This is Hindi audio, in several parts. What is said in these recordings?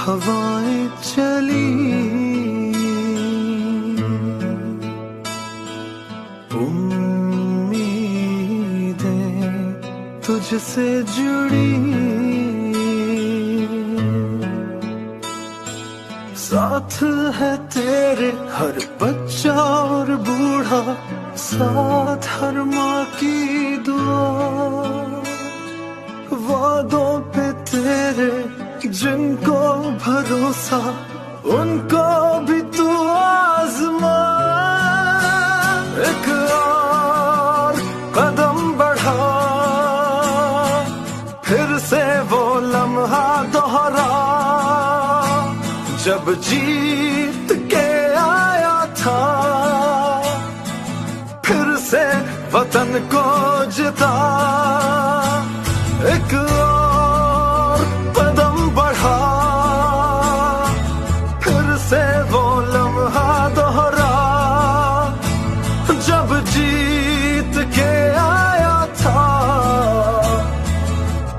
हवाएं चली, उम्मीदें तुझसे जुड़ी, साथ है तेरे हर बच्चा और बूढ़ा, साथ हर माँ की दुआ, वादों पे तेरे जिनको भरोसा, उनको भी तू आजमा। एक और कदम बढ़ा, फिर से वो लम्हा दोहरा, जब जीत के आया था, फिर से वतन को जिता। एक और कदम बढ़ा, फिर से वो लम्हा दोहरा, जब जीत के आया था,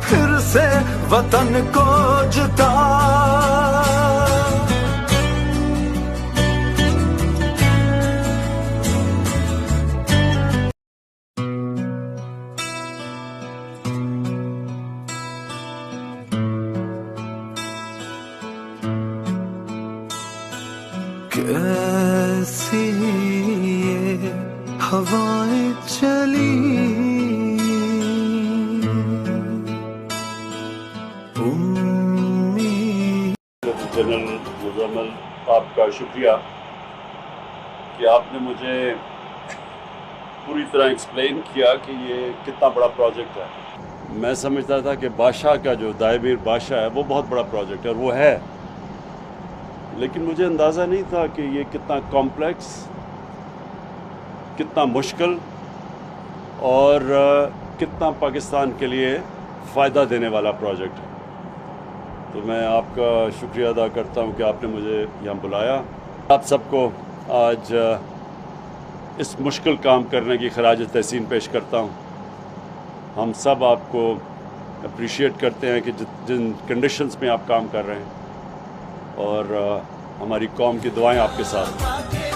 फिर से वतन को जिता। कैसी ये हवाएं चली, जनरल मुजम्मिल, आपका शुक्रिया कि आपने मुझे पूरी तरह एक्सप्लेन किया कि ये कितना बड़ा प्रोजेक्ट है। मैं समझता था कि बादशाह का जो दायमीर बादशाह है वो बहुत बड़ा प्रोजेक्ट है, और वो है, लेकिन मुझे अंदाज़ा नहीं था कि ये कितना कॉम्प्लेक्स, कितना मुश्किल और कितना पाकिस्तान के लिए फ़ायदा देने वाला प्रोजेक्ट है। तो मैं आपका शुक्रिया अदा करता हूँ कि आपने मुझे यहाँ बुलाया। आप सबको आज इस मुश्किल काम करने की खराज तहसीन पेश करता हूँ। हम सब आपको अप्रिशिएट करते हैं कि जिन कंडीशंस में आप काम कर रहे हैं, और हमारी कौम की दुआएं आपके साथ हैं।